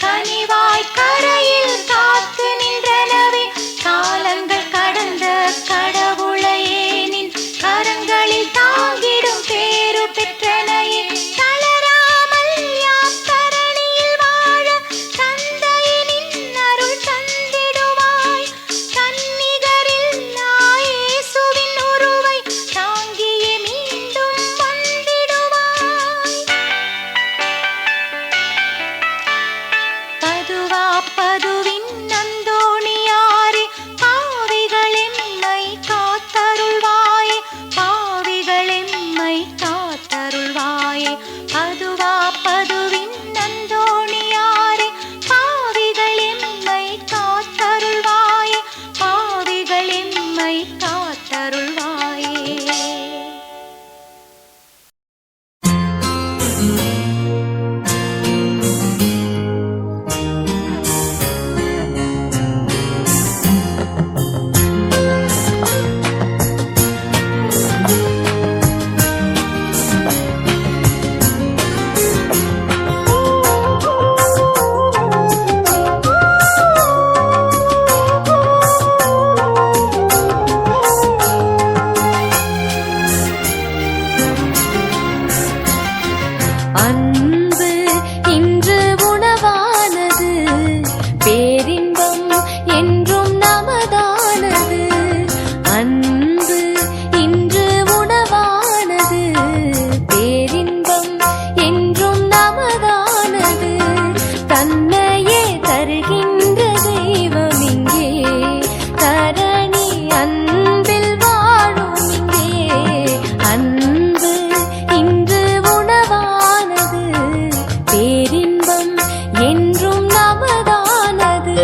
கனிவாய் கரையில் காத்து நின்றனவே. காலங்கள் கடந்த கடவுளையே நின் கரங்களில் தாங்கிடும் பேரு பெற்றனையே. தளராமல் யாம் தரணியில் வாழ தந்தையே நின் அருள் தந்திடுவாய். தன்னிகரில்லா இயேசுவின் உருவை தாங்கியே மீண்டும் வந்திடுவாய். பதுவா பதுவின் நந்தோணியாரே, பாவிகள் எம்மை காத்தருள்வாயே. பாவிகள் எம்மை காத்தருள்வாயே. பதுவா பதுவின் நந்தோணியாரே, பாவிகள் எம்மை காத்தருள்வாயே. பாவிகள் எம்மை காத்தருள்வாயே. அன்பு இன்று உணவானது, பேரின்பம் என்றும் நமதானது. அன்பு இன்று உணவானது, பேரின்பம் என்றும் நமதானது. தன்னையே தருகின்ற தெய்வம் இங்கே, தரணி அன்பில் வாழும் இங்கே. அன்பு இன்று உணவானது, பேரின்பம் என்றும் நமதானது.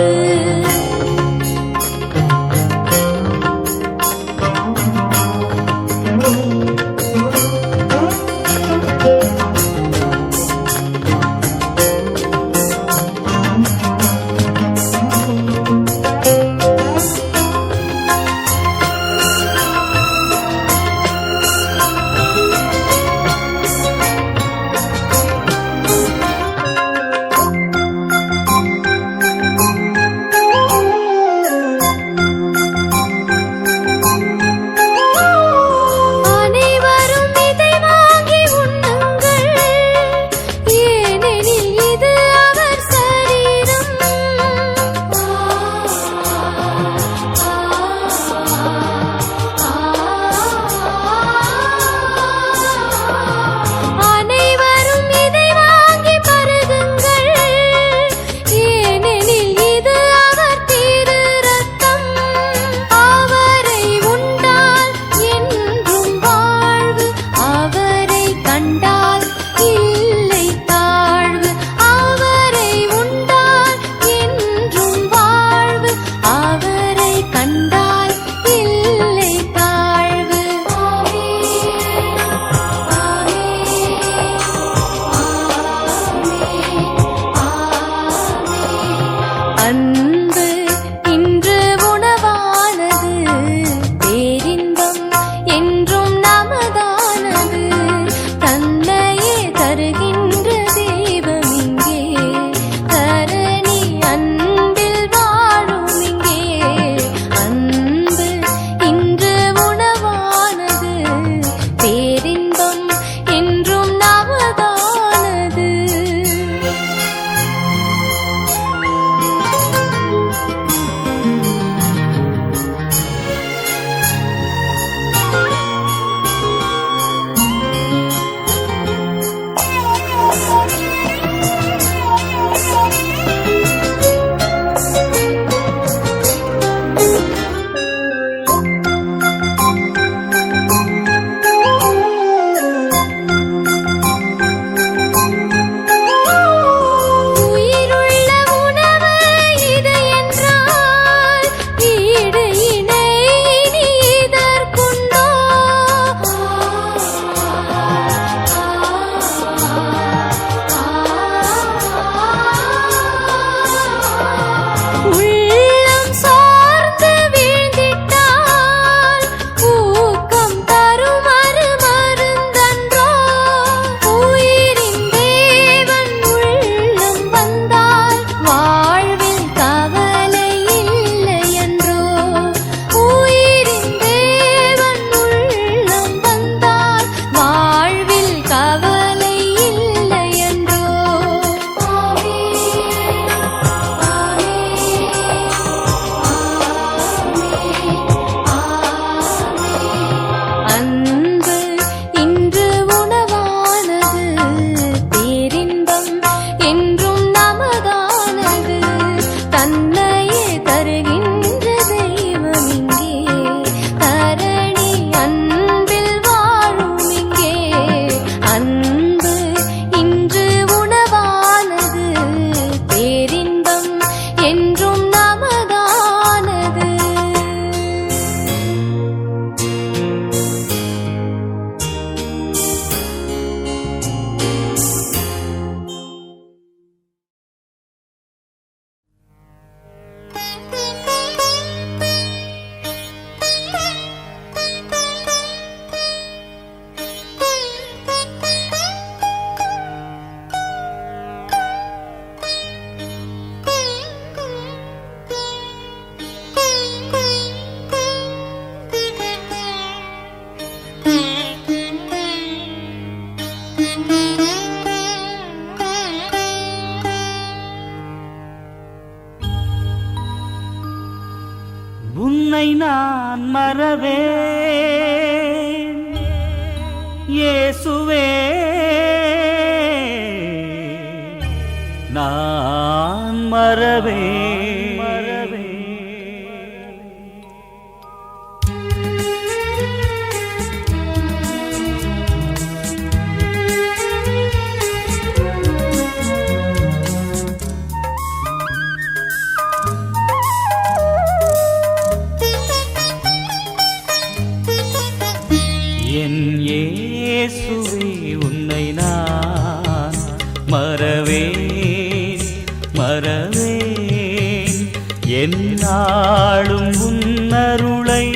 உன்னை நான் மறவேன் இயேசுவே, நான் மறவேன் மறவேன். என் இயேசுவே, உன்னை நான் மறவேன் மறவேன். என்னாலும் உன்னருளை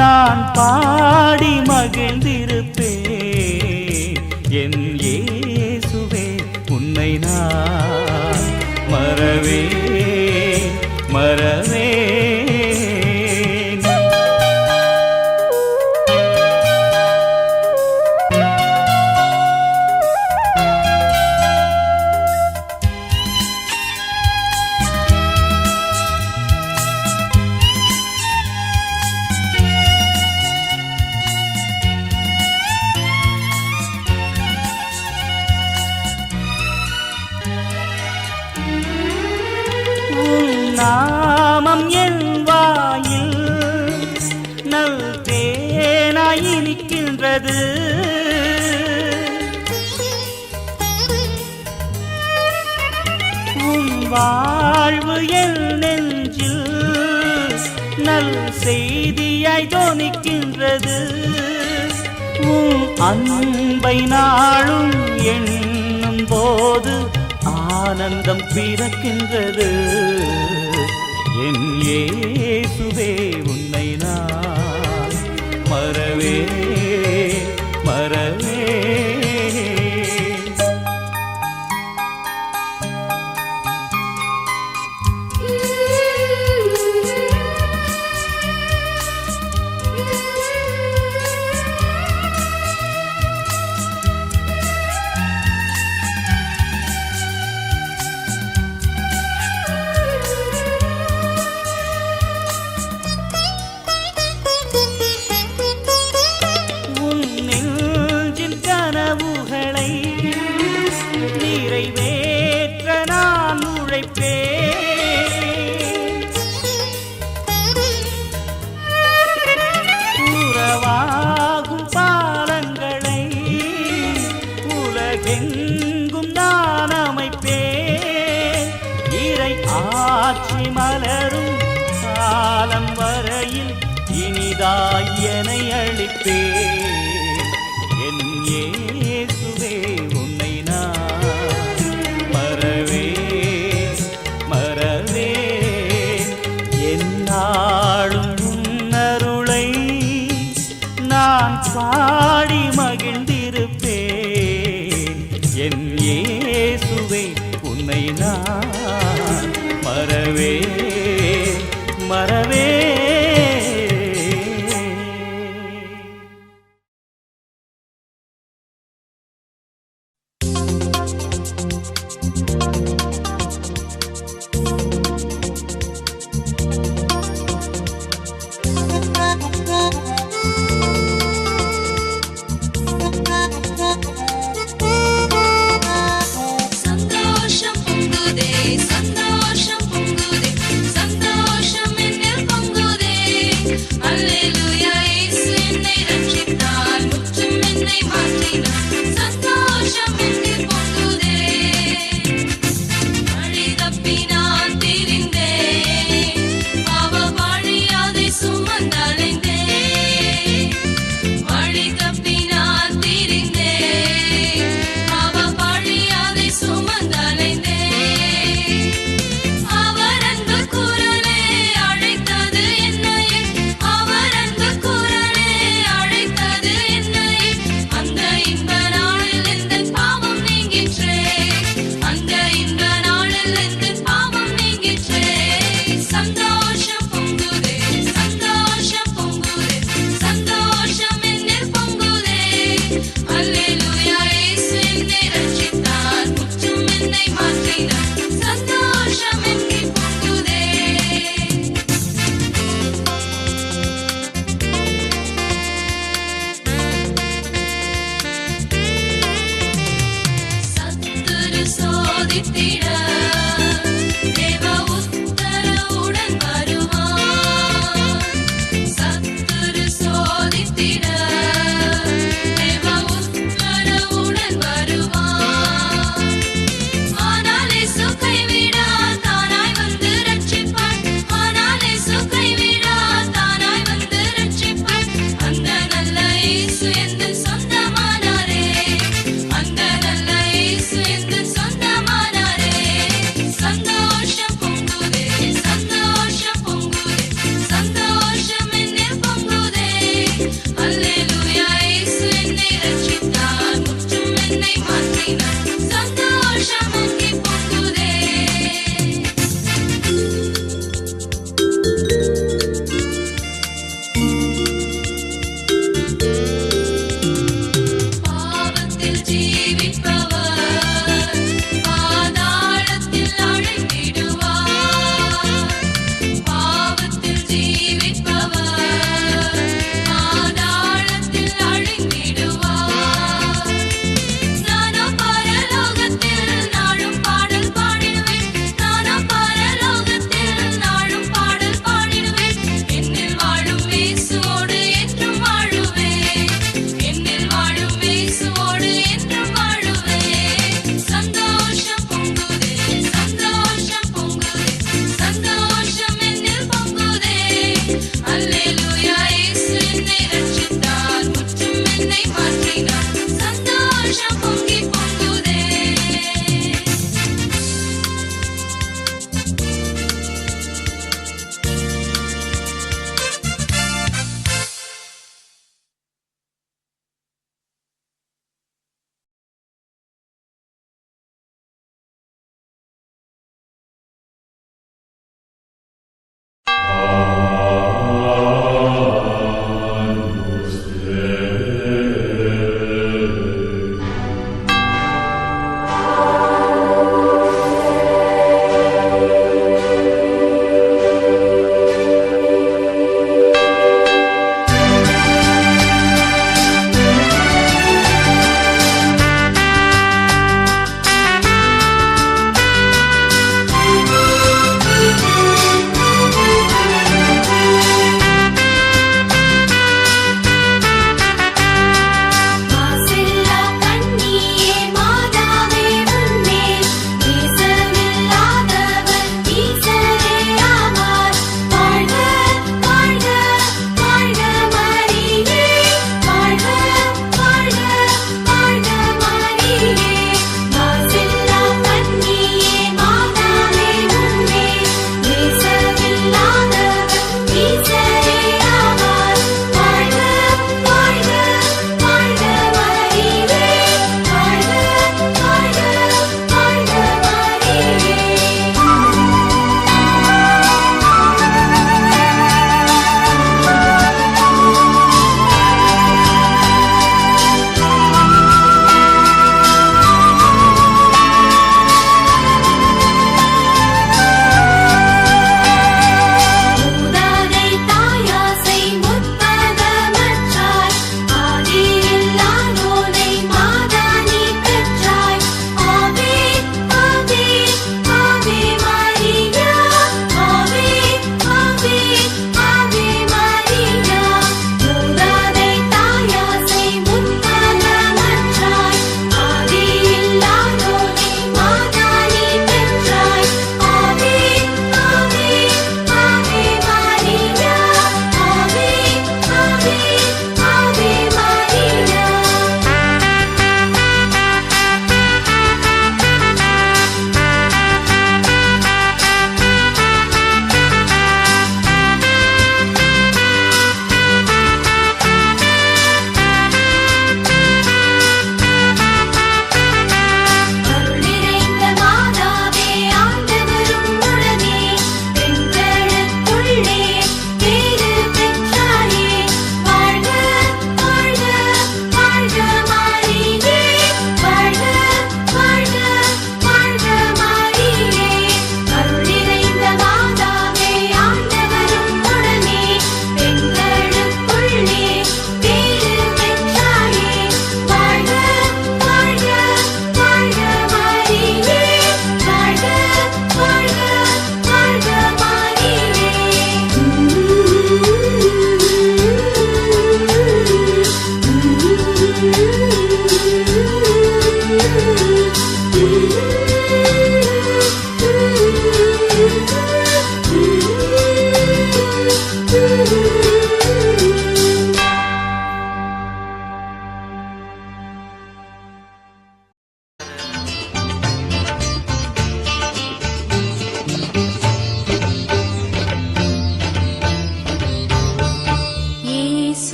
நான் பாடி மகிழ்ந்திருப்பேன். என் இயேசுவே, உன்னை நான் மறவேன் மறவேன். நாமம் என் வாயில் நல் தேனாய் இனிக்கின்றது. உன் வாழ்வு என் நெஞ்சில் நல் செய்தியாய் தோனிக்கின்றது. உன் அன்பை நாளும் எண்ணும் போது ஆனந்தம் பிறக்கின்றது. என் இயேசுவே, உன்னை நான் மறவேன் மறவேன். நிறைவேற்ற நான் உழைப்பேன். உறவாகும் பாலங்களை உலகெங்கும் நான் அமைப்பேன். இறை ஆட்சி மலரும் காலம் வரையில் இனிதாய் என்னை அளிப்பேன். என் இயேசுவே, உன்னை நான் மறவேன் மறவேன். என்னாலும் உன்னருளை நான் பாடி மகிழ்ந்திருப்பேன். என் இயேசுவே, உன்னை நான் மறவேன்.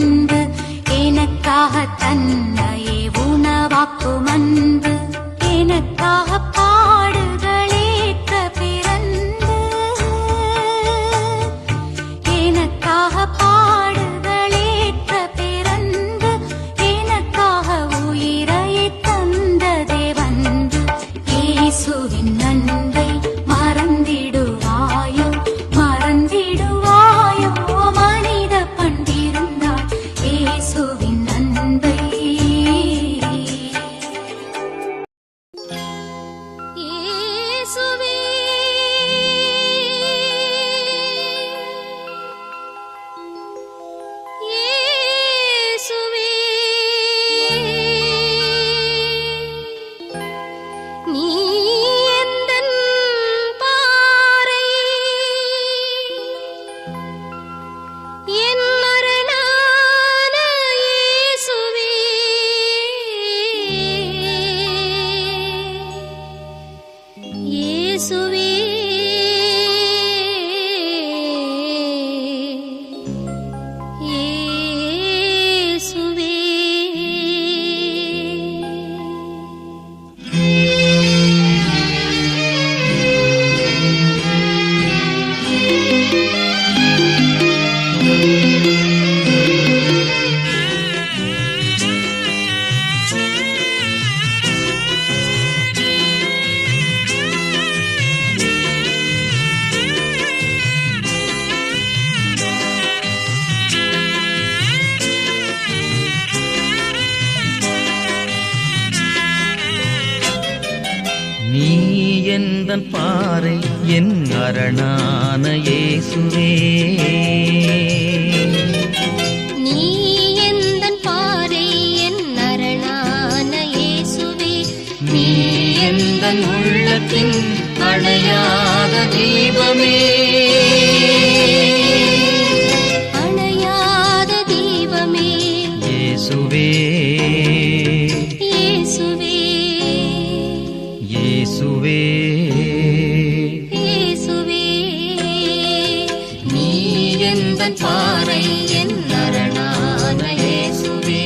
அன்பு எனக்காக தன்னையே உணவாக்கும் அன்பு எனக்காக பாடுகளேற்ற பிறந்து எனக்காக பாடுகளேற்ற பிறந்து எனக்காக உயிரை தந்ததே வந்து இயேசுவின் அன்பை மறந்திடுவாயோ மறந்திடுவாயோ மனித பண்டிருந்தால் இயேசுவின் அன்பை இயேசுவே இயேசுவே நீ எந்தன் பாறை என் மரணான இயேசுவே இயேசுவே நீ எந்தன் பாறை என் அரணான இயேசுவே நீ எந்தன் பாறை என் அரணான இயேசுவே நீ எந்தன் உள்ளத்தின் அணையாத தீபமே அணையாத தீபமே இயேசுவே இயேசுவே இயேசுவே இயேசுவே நீ எந்தன் பாறை என் அரணான இயேசுவே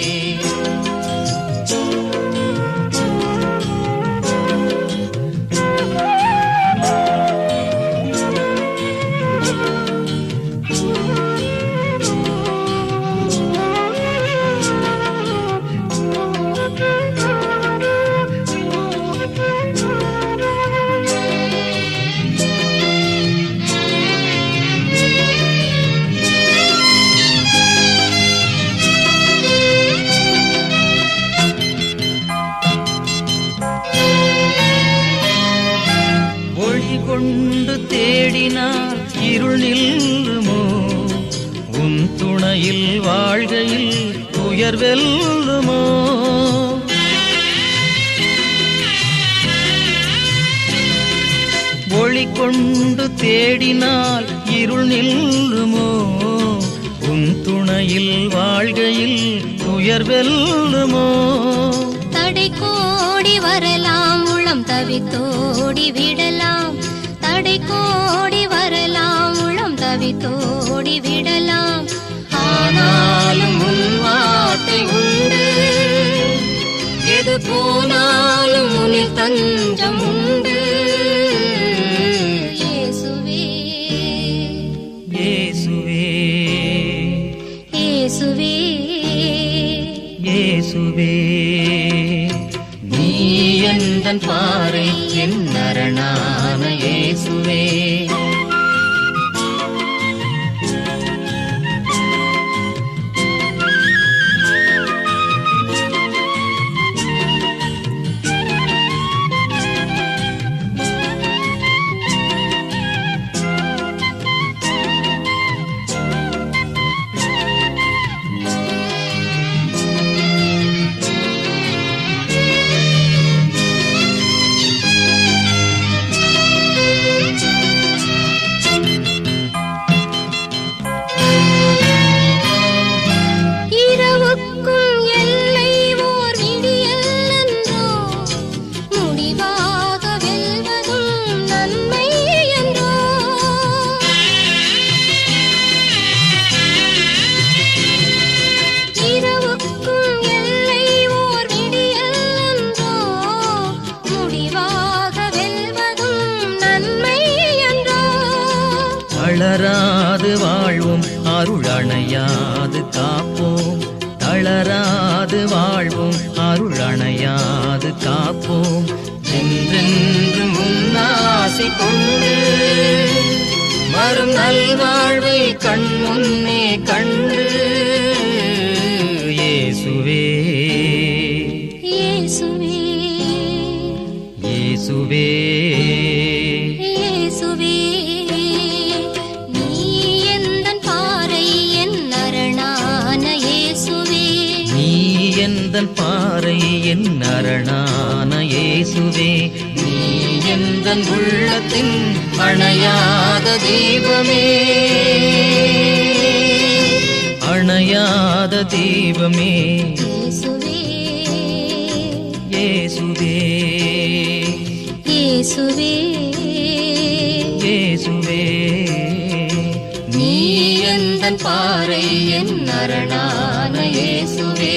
ஒளி கொண்டு தேடினால் இருள் நில்லுமோ உன் துணையில் வாழ்கையில் துயர் வெல்லுமோ ஒளி கொண்டு தேடினால் இருள் நில்லுமோ உன் துணையில் வாழ்கையில் துயர் வெல்லுமோ தடை கோடி வரலாம் உளம் தவித்தோடி விடலாம் தடை கோடி வரலாம் உளம் தவித்தோடி விடலாம் ஆனாலும் உன் வார்த்தை உண்டு எது போனாலும் உன்னில் தஞ்சம் உண்டு இயேசுவே இயேசுவே இயேசுவே இயேசுவே நீ எந்தன் பாறை என் அரணான இயேசுவே பிரியாது வாழ்வோம், அருள் அணையாது காப்போம். என்றென்றும் உன்னாசி கொண்டு வரும் நல்வாழ்வை கண் முன்னே கண்டு இயேசுவே இயேசுவே இயேசுவே இயேசுவே நீ எந்தன் பாறை என் அரணான இயேசுவே நீ எந்தன் பாறை என் அரணான இயேசுவே நீ எந்தன் உள்ளத்தின் அணையாத தீபமே அணையாத தீபமே இயேசுவே இயேசுவே இயேசுவே இயேசுவே நீ எந்தன் பாறை என் அரணான இயேசுவே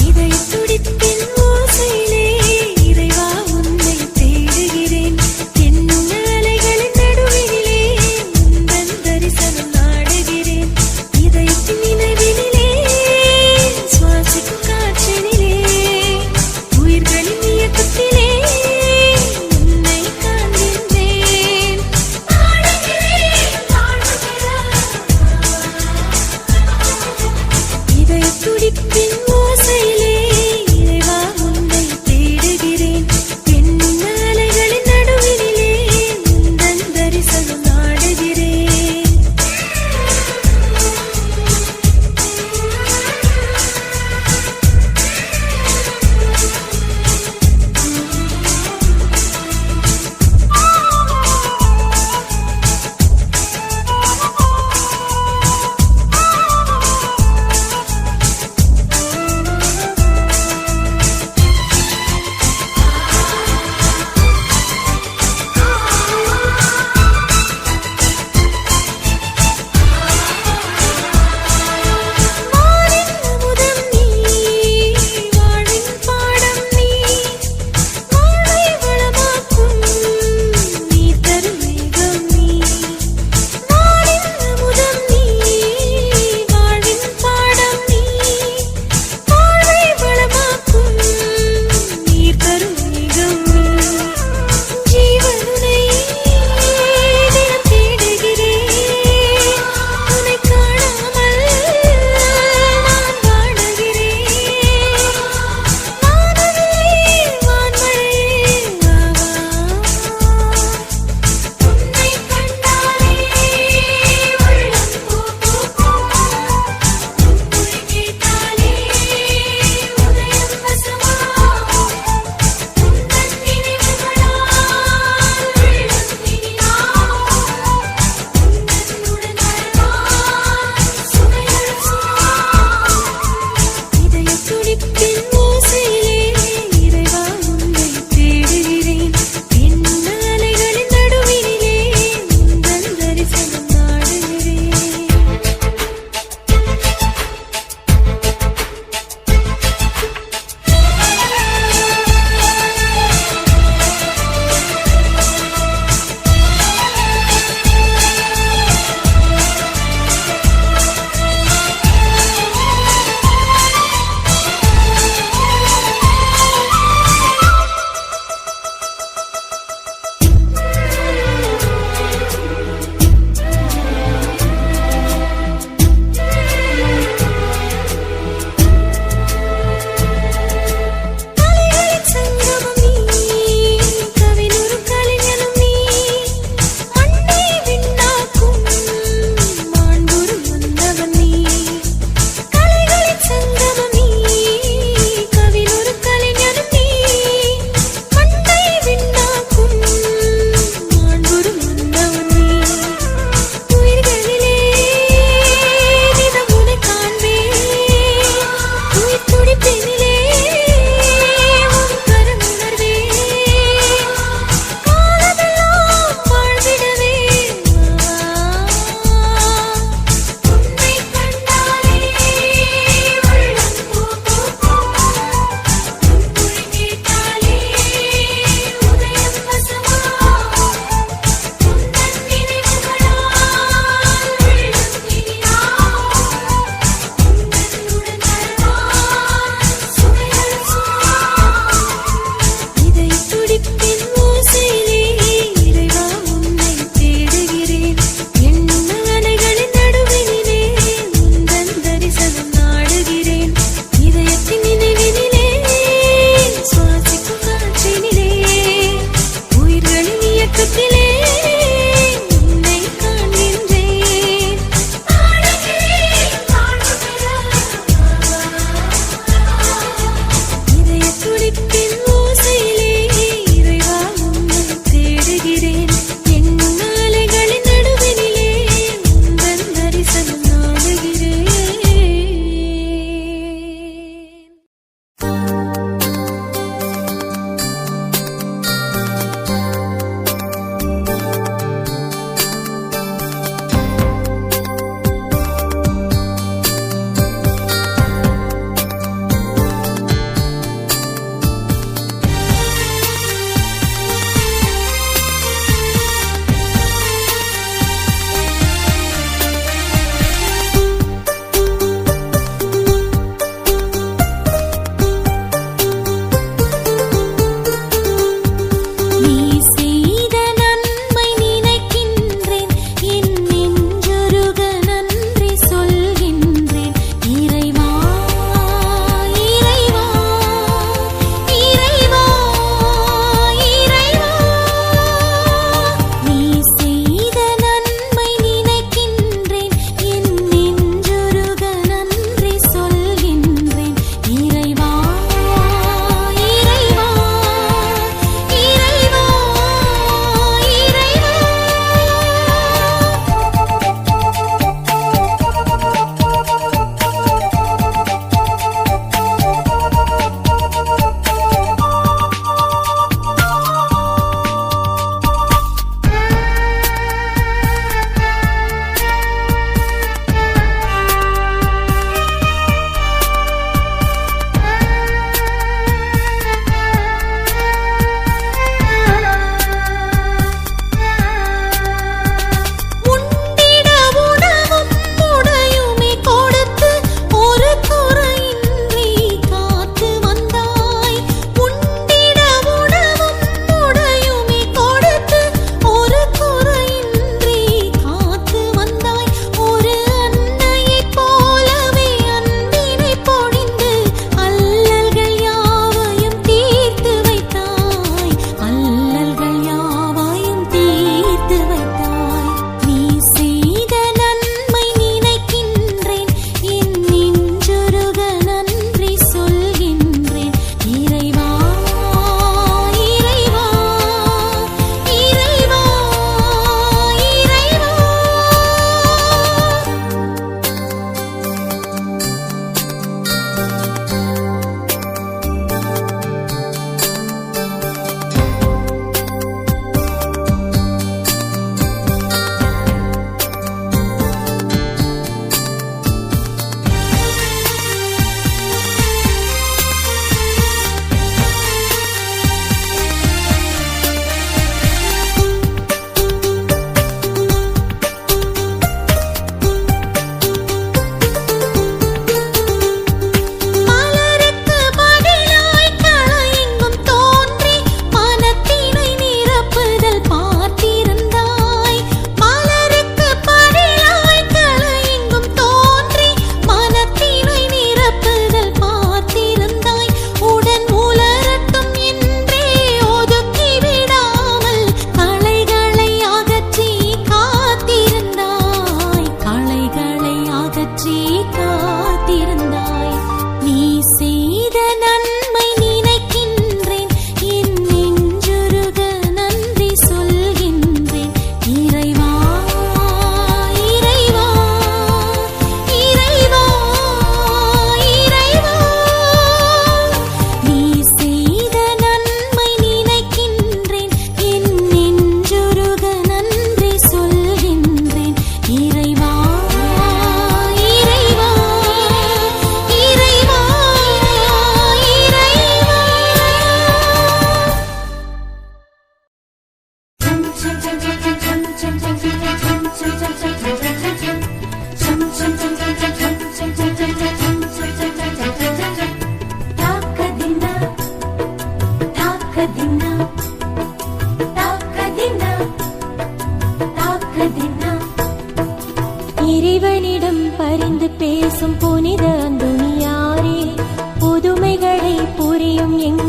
இதய துடிப்பின் ஓசையிலே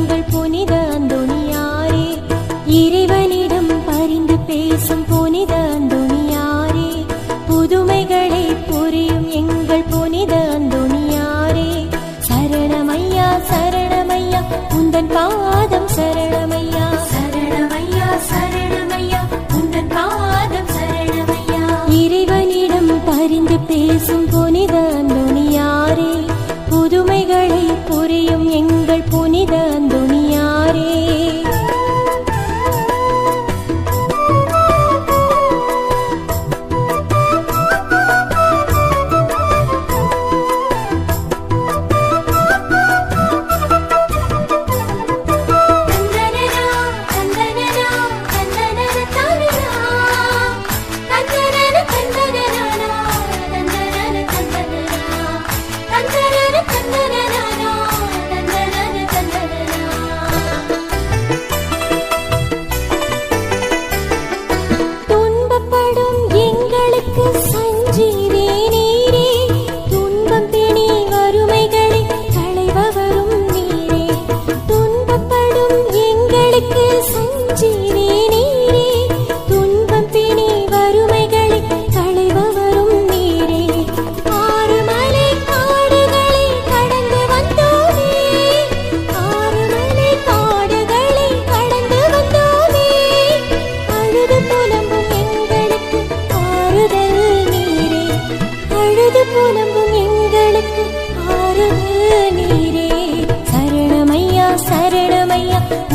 எங்கள் புனித அந்தோணியாரே, இறைவனிடம் பரிந்து பேசும் புனித அந்தோணியாரே, புதுமைகளை புரியும் எங்கள் புனித அந்தோணியாரே, சரணமையா சரணமையா உந்தன் பாதம் சரணமையா, சரணமையா சரணமையா உந்தன் பாதம் சரணமையா. இறைவனிடம் பரிந்து பேசும் புனித அந்தோணியாரே, புதுமைகளை புரியும் எங்கள் புனித அந்தோணியாரே.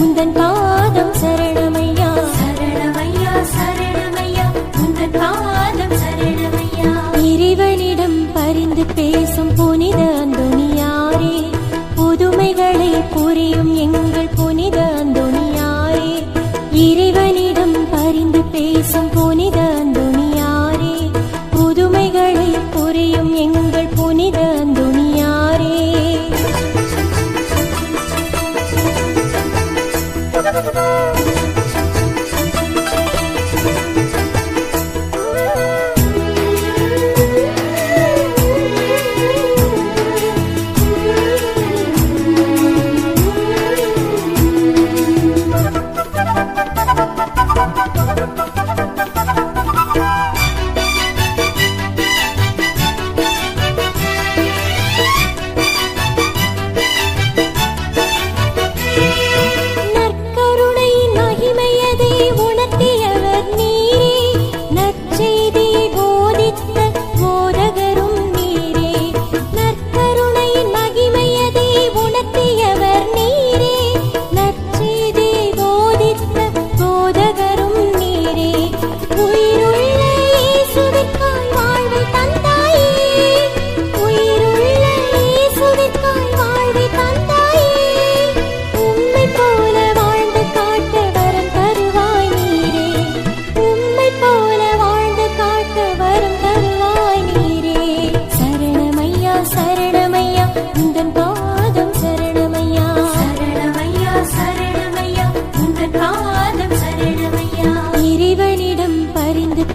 உந்தன் பாதம் சரணமையா, சரணமையா சரணமையா உந்தன் பாதம் சரணமையா. இறைவனிடம் பரிந்து பேசும் புனித அந்தோணியாரே, புதுமைகளை புரியும் எங்கள் புனித அந்தோணியாரே, இறைவனிடம் பரிந்து பேசும் புனித அந்தோணியாரே, புதுமைகளை புரியும் எங்கள் புனித அந்தோணியாரே.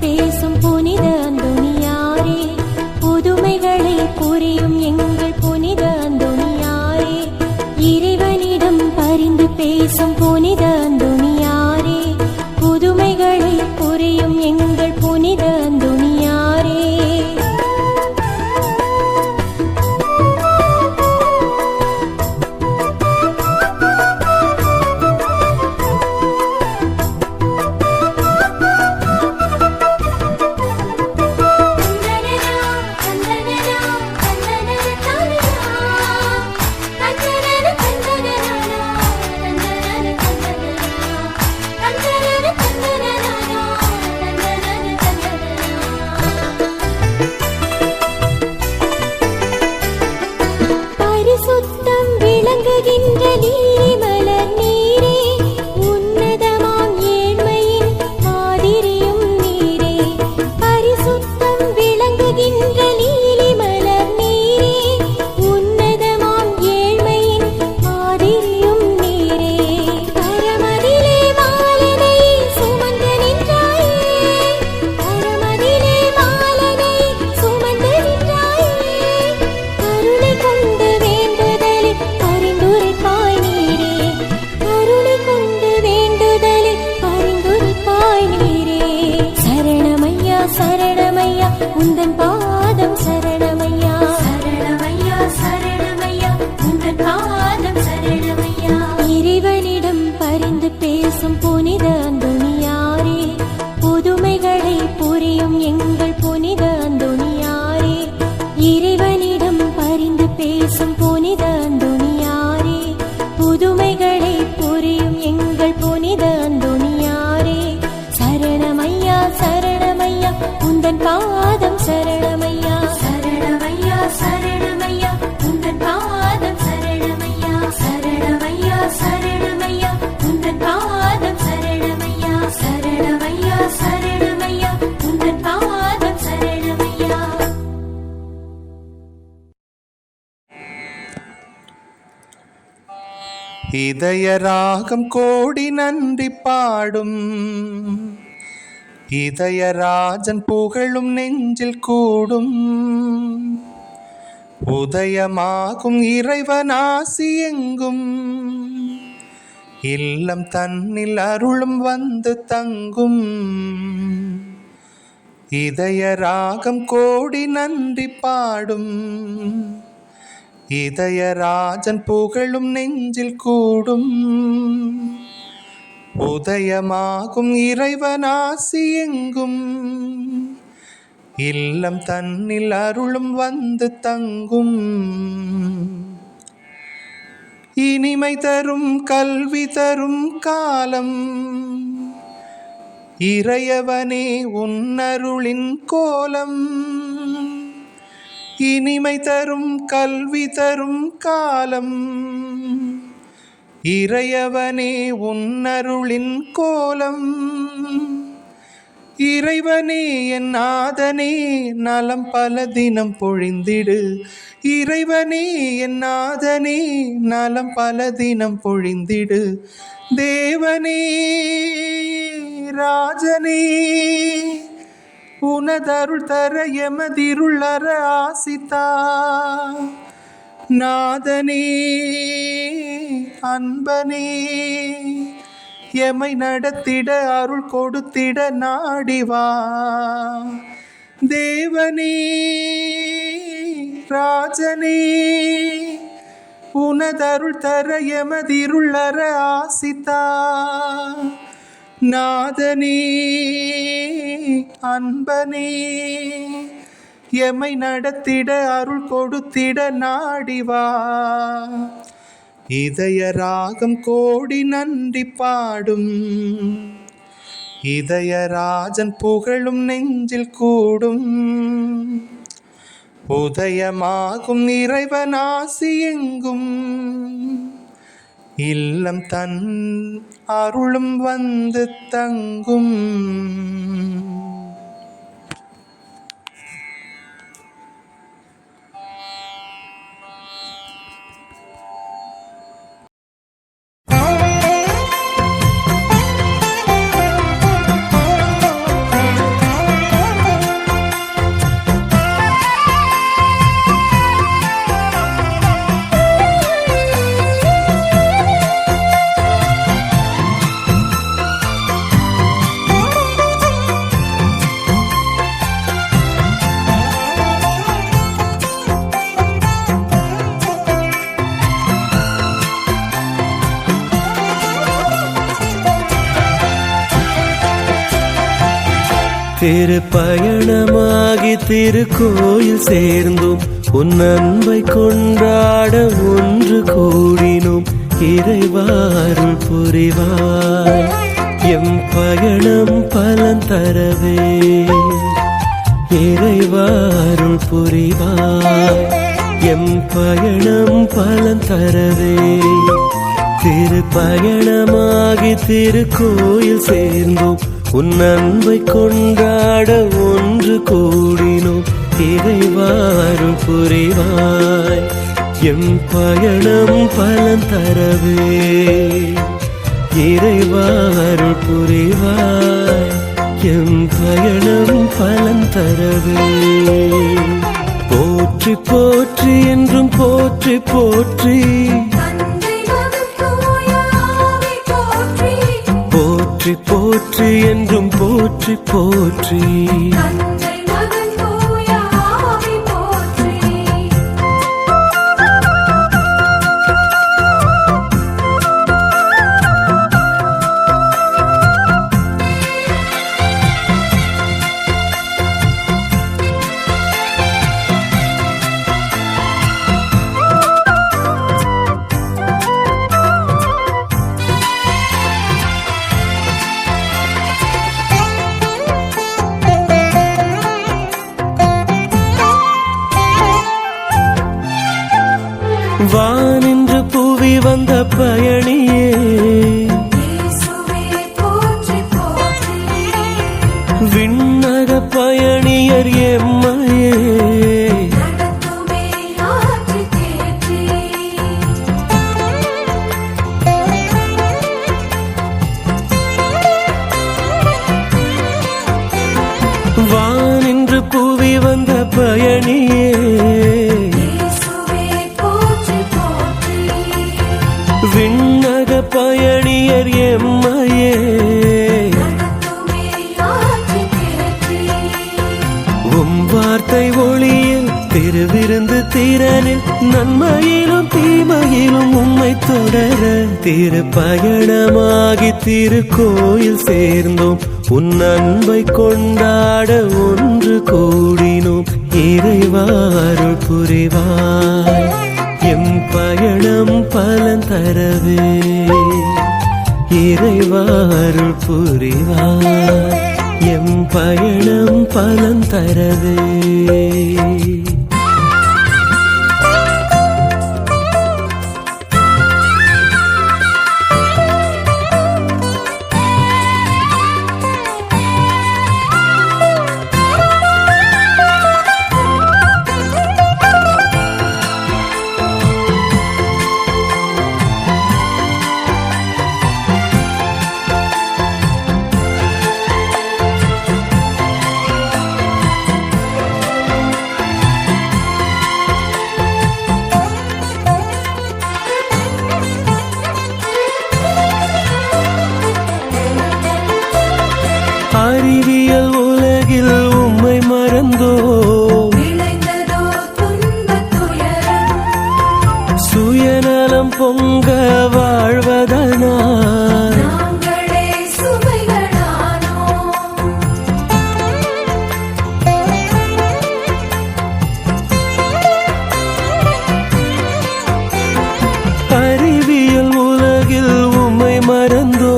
பேசும் புனித அந்தோணியாரே, புதுமைகளை புரியும் எங்கள் புனித அந்தோணியாரே, இறைவனிடம் பரிந்து பேசும் புனித அந்தோணியாரே, புதுமைகளை புரியும் எங்கள் புனித அந்தோணியாரே. புதுமைகளை புரியும் எங்கள் புனித அந்தோணியாரே, சரணமையா சரணமையா உந்தன் பாதம் சரணமையா, சரணமையா சரணமையா உந்தன் பாதம் சரணமையா, சரணமையா சரணமையா உந்தன் பாதம் சரணமையா, சரணமையா சரணமையா உந்தன் பாதம் சரணமையா. இதய ராகம் கோடி நன்றி பாடும், இதயராஜன் புகழும் நெஞ்சில் கூடும், உதயமாகும் இறைவனாசி எங்கும், இல்லம் தன்னில் அருளும் வந்து தங்கும். இதய ராகம் கோடி நன்றி பாடும், இதயராஜன் புகழும் நெஞ்சில் கூடும், உதயமாகும் இறைவனாசி எங்கும், இல்லம் தன்னில் அருளும் வந்து தங்கும். இனிமை தரும் கல்வி தரும் காலம், இறையவனே உன்னருளின் கோலம். இனிமை தரும் கல்வி தரும் காலம், இறையவனே உன்னருளின் கோலம். இறைவனே என் நாதனே நலம் பல தினம் பொழிந்திடு, இறைவனே என் நாதனே நலம் பல தினம் பொழிந்திடு. தேவனே ராஜனே உனதருள் தர எமதிருள் அற ஆசித்தா, நாதனே அன்பனே எமை நடத்திட அருள் கொடுத்திட நாடிவா. தேவனே ராஜனே உனதருள் தர எமதிருள் அற ஆசித்தா, நாதனே அன்பனே எமை நடத்திட அருள் கொடுத்திட நாடிவா. இதய ராகம் கோடி நன்றி பாடும், இதயராஜன் புகழும் நெஞ்சில் கூடும், உதயமாகும் இறைவனாசி எங்கும், இல்லம் தன் அருளும் வந்து தங்கும். திருப்பயணமாகி திருக்கோயில் சேர்ந்தோம், உன் அன்பை கொண்டாட ஒன்று கூடினோம். இறைவாருள் புரிவாய் எம் பயணம் பலன் தரவே, இறைவாருள் புரிவாய் எம் பயணம் பலன் தரவே. திருப்பயணமாகி திருக்கோயில் சேர்ந்தோம், உன் அன்பை கொண்டாட ஒன்று கூடினோம். இறைவாருள் புரிவாய் எம் பயணம் பலன் தரவே, இறைவாருள் புரிவாய் எம் பயணம் பலன் தரவே. போற்றி போற்றி என்றும் போற்றி போற்றி, போற்றி போற்றி என்றும் போற்றி போற்றி. பயணியே விண்ணக பயணியர் எம்மையே வானின்று புவி வந்த பயணியே விண்ணக பயணியர் எம்மையே வார்த்தை ஒளியில் திருவிருந்து திறனில் நன்மையிலும் தீமையிலும் உம்மை தொடர திருப்பயணமாகி திருக்கோயில் சேர்ந்தோம் உன் அன்பை கொண்டாட ஒன்று கூடினோம் இறைவா அருள் புரிவாய் எம் பயணம் பலன் தரவே இறைவா அருள் புரிவாய் எம் பயணம் பலன் தரவே அறிவியல் உலகில் உம்மை மறந்தோ சுயநலம் பொங்க வாழ்வதனால் அறிவியல் உலகில் உம்மை மறந்தோ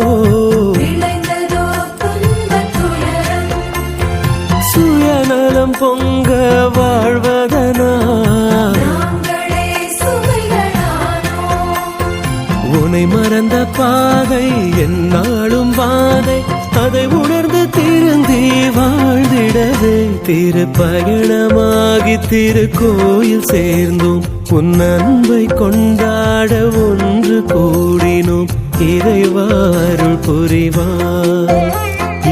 சுயநலம் பொங்க வாழ்வதனால் உன்னை மறந்த பாதை என்னாலும் பாதை அதை உணர்ந்து திருந்தி வாழ்ந்திடவே திருப்பயணமாகி திருக்கோயில் சேர்ந்தோம் உன் அன்பை கொண்டாட ஒன்று கூடினோம் இறைவா அருள் புரிவாய்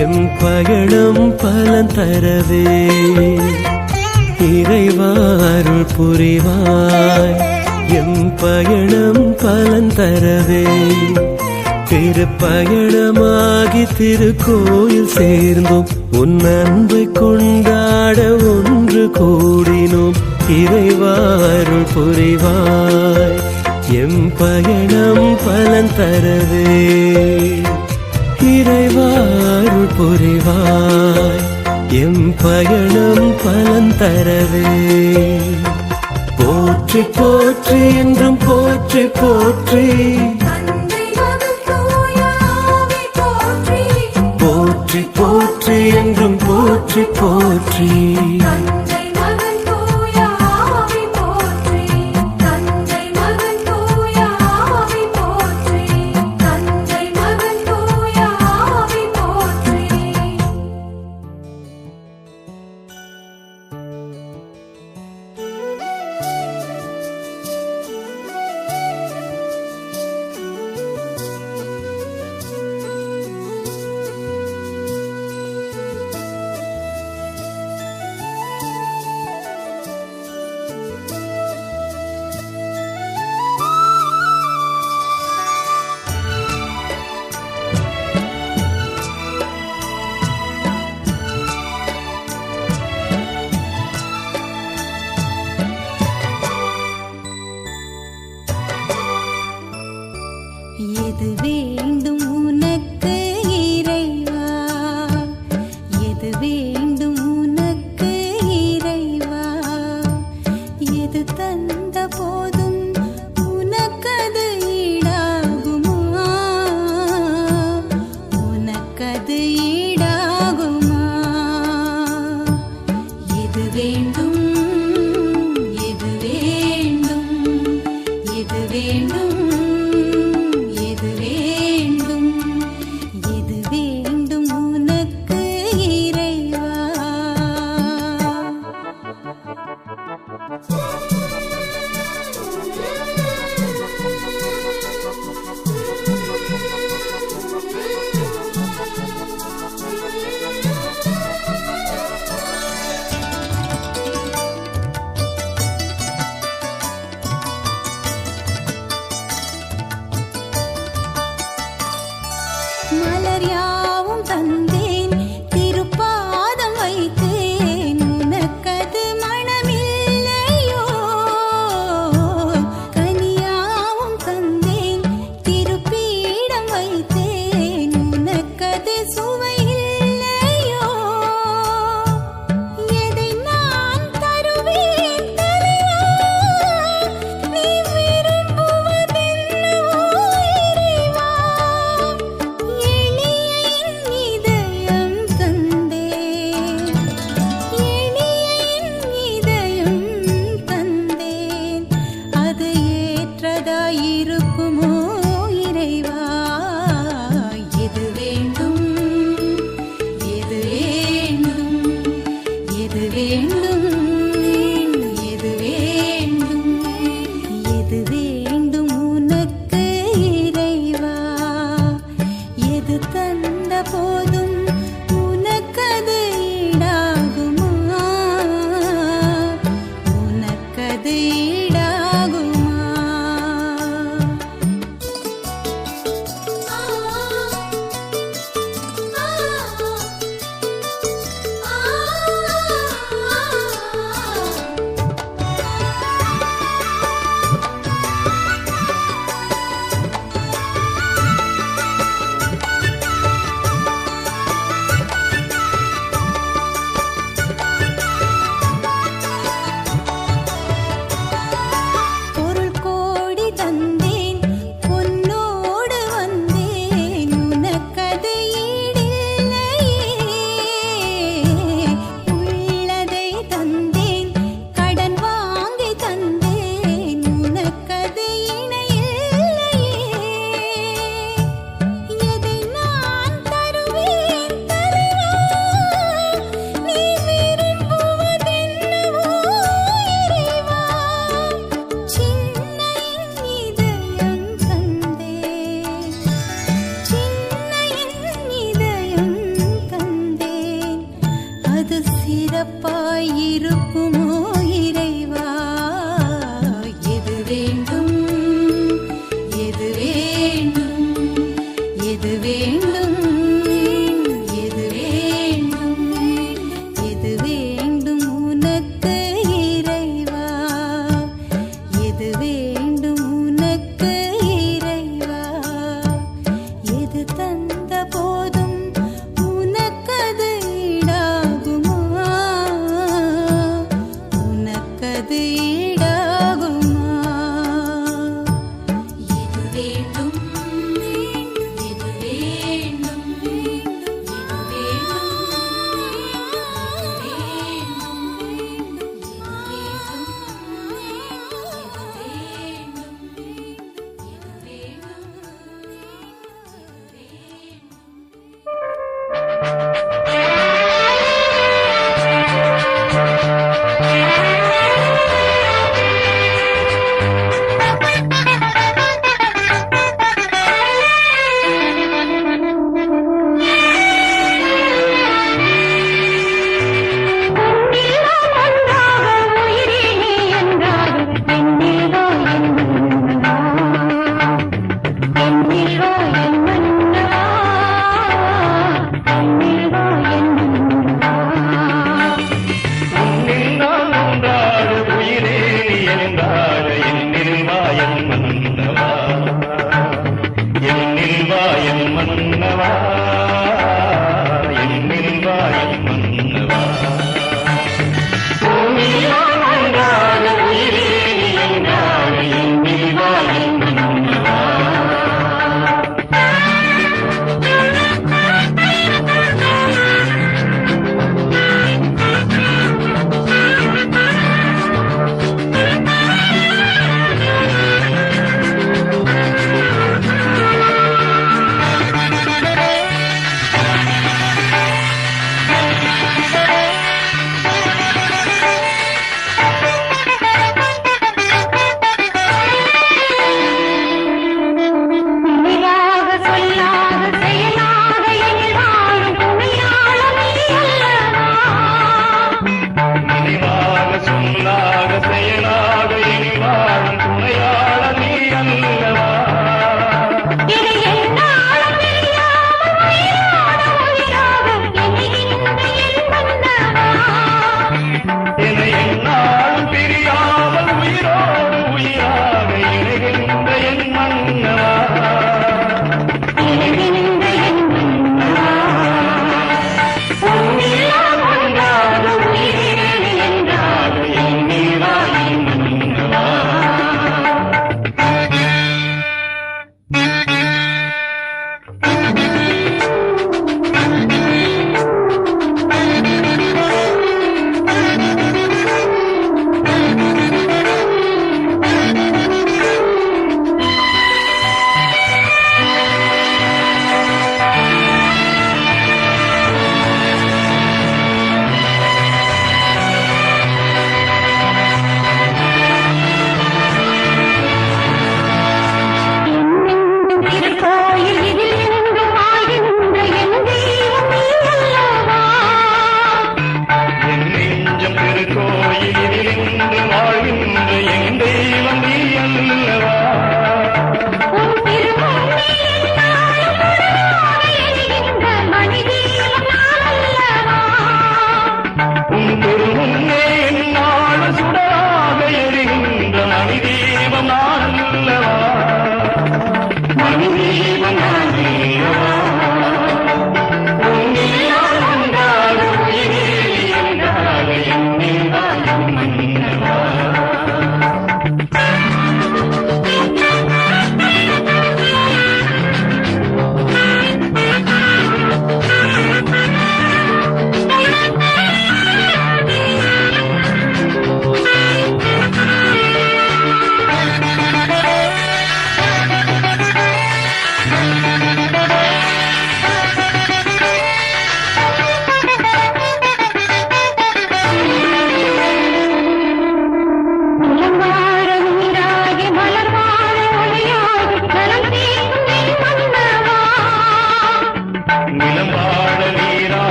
எம் பயணம் பலன் தரவே இறைவா அருள் புரிவாய் எம் பயணம் பலன் தரவே திருப்பயணமாகி திருக்கோயில் சேர்ந்தோம் உன் அன்பை கொண்டாட ஒன்று கூடினோம் இறைவா அருள் புரிவாய் எம் பயணம் பலன் தரவே இறைவா அருள் புரிவாய் எம் பயணம் பலன் தரவே போற்றி போற்றி என்றும் போற்றி போற்றி போற்றி போற்றி என்றும் போற்றி போற்றி எது வேண்டும் உனக்கு இறைவா எது வேண்டும் உனக்கு இறைவா எது தந்த போதும் உனக்கது ஈடாகுமா உனக்கது ஈடாகுமா எது வேண்டும் எது வேண்டும் எது வேண்டும் ஆசார் யாவும் தந்தேன் திருப்பாதம் வைத்தேன் உனக்கது மனமில்லையோ கனியாவும் தந்தேன் திருப்பீடம் வைத்தேன் உனக்கது சுவையில்லையோ எதை நான் தருவேன் தலைவா நீ விரும்புவதென்னவோ இறைவா எளிய என் இதயம் தந்தேன் அது ஏற்றதாயிருக்குமோ இறைவா எது வேண்டும் எது வேண்டும் எது வேண்டும் எது வேண்டும் எது வேண்டும் உனக்கு இறைவா எது தந்த போதும் உனக்கது ஈடாகுமா உனக்கது ஈடாகுமா பொருள் கோடி தந்தேன் பொன்னோடு வந்தேன் உனக்கது ஈடில்லையே உள்ளதை தந்தேன் கடன் வாங்கி தந்தேன் உனக்கது இணையில்லையே எதை நான் தருவேன் தலைவா நீ விரும்புவதென்னவோ இறைவா சின்ன என் இதயம் தந்தேன் சின்ன என் இதயம் தந்தேன் அது சிறப்பாயிருக்குமோ இறைவா எது வேண்டும் எது வேண்டும் எது வேண்டும் எது வேண்டும் எது வேண்டும் உனக்கு இறைவா எது வேண்டும் உனக்கு இறைவா எது தந்த போதும் உனக்கது ஈடாகுமா உனக்கது ஈடாகுமா எது வேண்டும் எது வேண்டும் எது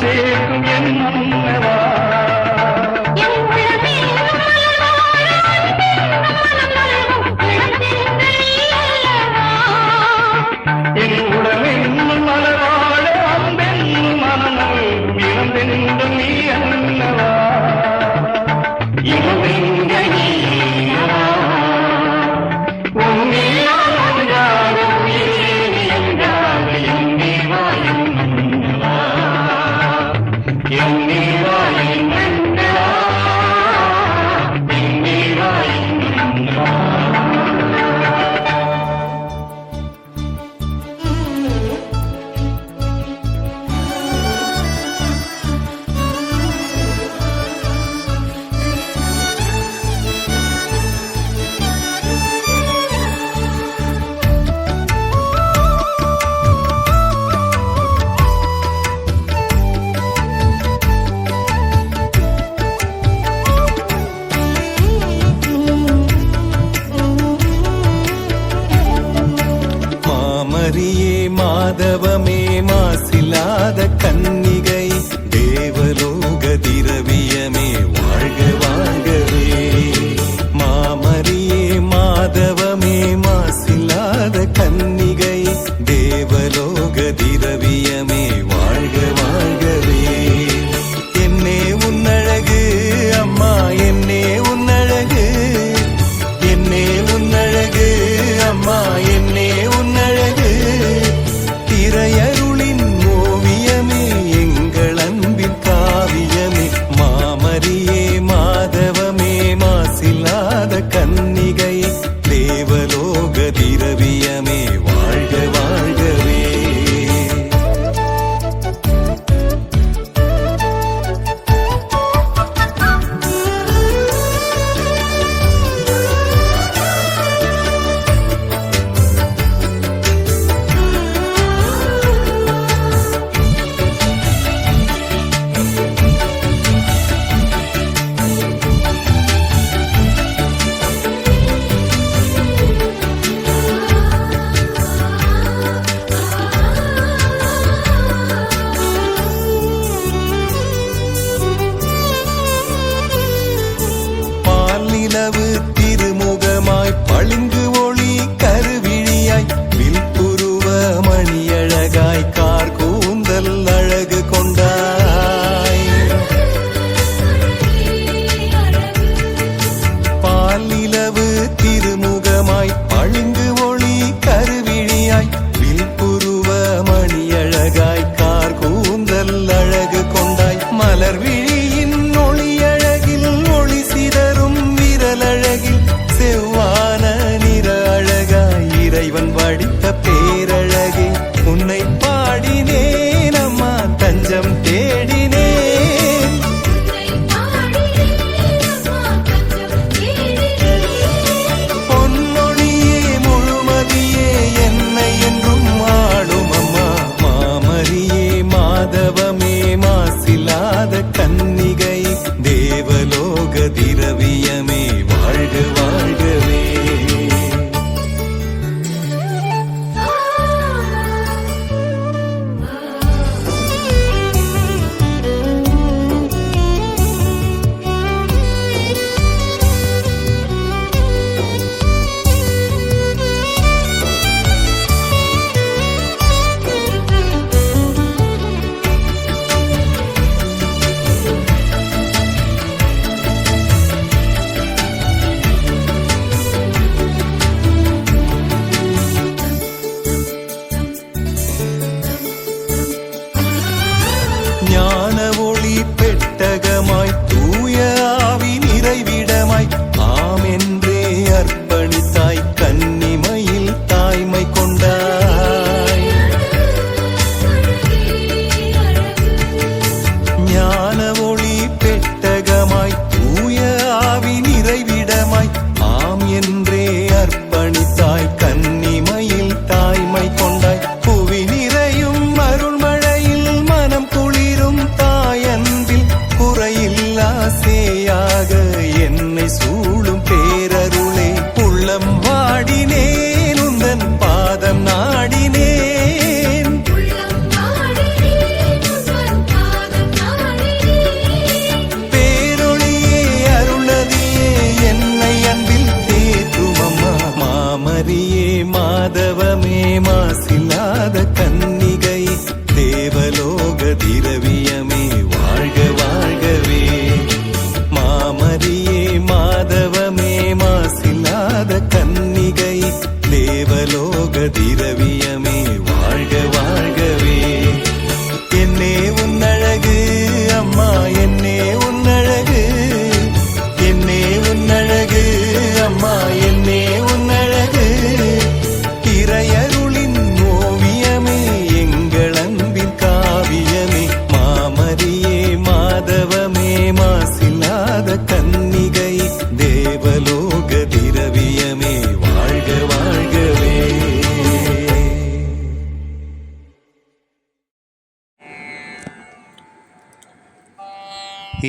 சேர்க்கும் என் மன்னவா என் உடலென்னும் மலர்வாழ அன்பென்னும் மனநல் இழந்தென்றும் நீ அல்லவா இழந்தென்ற நீ அல்லவா உன்னில் ஒன்றாக உயிரே என்றாக என்னில் வாழும் மன்னவா என்னில் வாழும் மன்னவா என்னில் வாழும் மன்னவா மாமரியே மாதவமே மாசில்லாத கன்னிகை தேவலோக திரவியமே வாழ்க வாழ்கவே மாமரியே மாதவமே மாசில்லாத கன்னிகை தேவலோக திரவியமே வாழ்க வாழ்கவே என்னே உன்னழகு அம்மா என்னே உன்னழகு என்னே உன்னழகு அம்மா என்னே உன்னழகு திரையருளின் ஓவியமே எங்கள் அன்பின் காவியமே மாமரியே மாதவமே மாசில்லாத கன்னிகை தேவலோக திரவியமே வாழ்க வாழ்கவே மாதவமே மாசில்லாத கன்னிகை தேவலோக திரவியமே வாழ்க வாழ்கவே. மாமரியே மாதவமே மாசில்லாத கன்னிகை தேவலோக திரவியமே வாழ்க வாழ்கவே. என்னே உன்னழகு அம்மா என்னே உன்னழகு, என்னே உன்னழகு அம்மா என்னே உன்னழகு. இறையருளின் ஓவியமே எங்கள் அன்பின் காவியமே. மாமரியே மாதவமே மாசில்லாத கன்னிகை தேவலோக திரவியமே வாழ்க வாழ்கவே.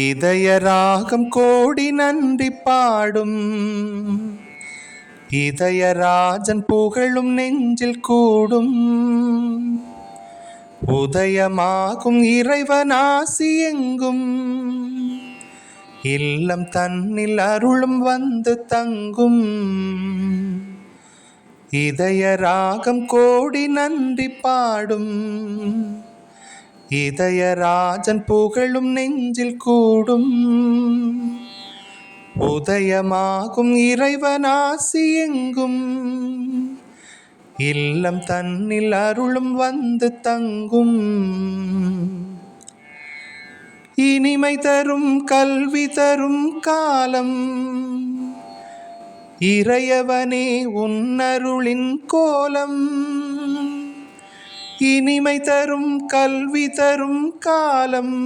இதய ராகம் கோடி நன்றி பாடும், இதயராஜன் புகழும் நெஞ்சில் கூடும். உதயமாகும் இறைவனாசி எங்கும், இல்லம் தன்னில் அருளும் வந்து தங்கும். இதய ராகம் கோடி நன்றி பாடும், இதயராஜன் புகழும் நெஞ்சில் கூடும். உதயமாகும் இறைவனாசி எங்கும், இல்லம் தன்னில் அருளும் வந்து தங்கும். இனிமை தரும் கல்வி தரும் காலம், இறையவனே உன்னருளின் கோலம். இனிமை தரும் கல்வி தரும் காலம்,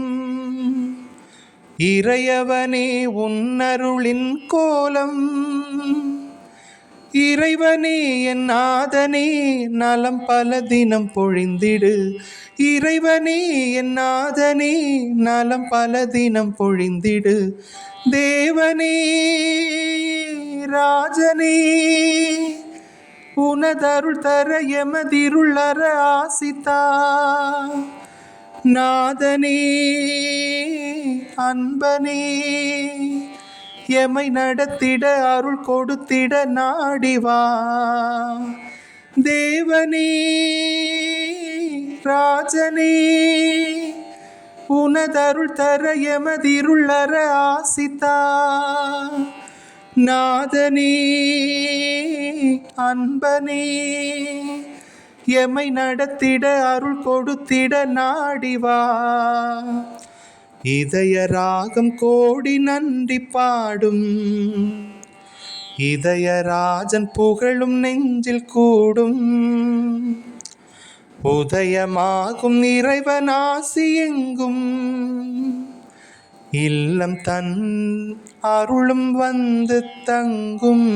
இறையவனே உன்னருளின் கோலம். இறைவனே என் நாதனே நலம் பல தினம் பொழிந்திடு. இறைவனே என் நாதனே நலம் பல தினம் பொழிந்திடு. தேவனே ராஜனே உனதருள் தர எமதிருளற ஆசித்தா. நாதனே அன்பனே எமை நடத்திட அருள் கொடுத்திட நாடிவா. தேவனே ராஜனே உனதருள் தர எமதிருளற ஆசித்தா. நாதனே அன்பனே எமை நடத்திட அருள் கொடுத்திட நாடிவா. இதய ராகம் கோடி நன்றி பாடும், இதயராஜன் புகழும் நெஞ்சில் கூடும். உதயமாகும் இறைவனாசி எங்கும், இல்லம் தன் அருளும் வந்து தங்கும்.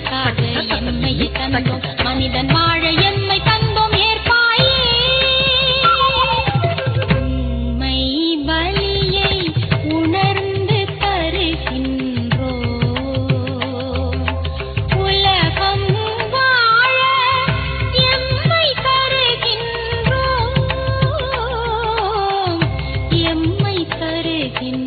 மனிதனுக்காக எம்மையை தந்தோம் மனிதன் வாழ எம்மை தந்தோம் ஏற்பாயே உண்மை பலியை உணர்ந்து தருகின்றோம் உலகம் வாழ எம்மை தருகின்றோம் எம்மை தருகின்றோம்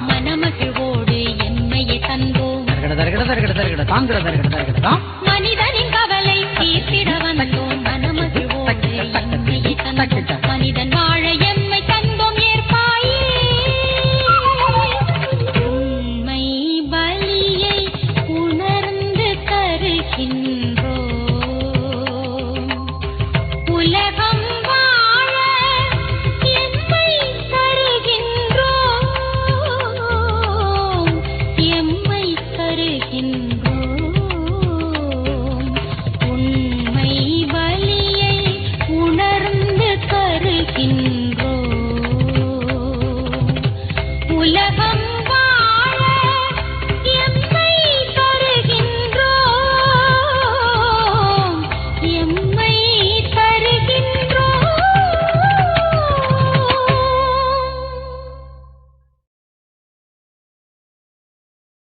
மனமகிழ்வோடு எம்மையை தந்தோம் மனிதனின் கவலை தீர்த்திட வந்தோம் மனமகிழ்வோடு எம்மையை தந்தோம் மனிதன் வாழ எம்மை தந்தோம் ஏற்பாயே உண்மை பலியை உணர்ந்து தருகின்றோம் உலகம் வாழ எம்மை தருகின்றோம் எம்மை தருகின்றோம் உண்மை பலியை உணர்ந்து தருகின்றோம் உலகம்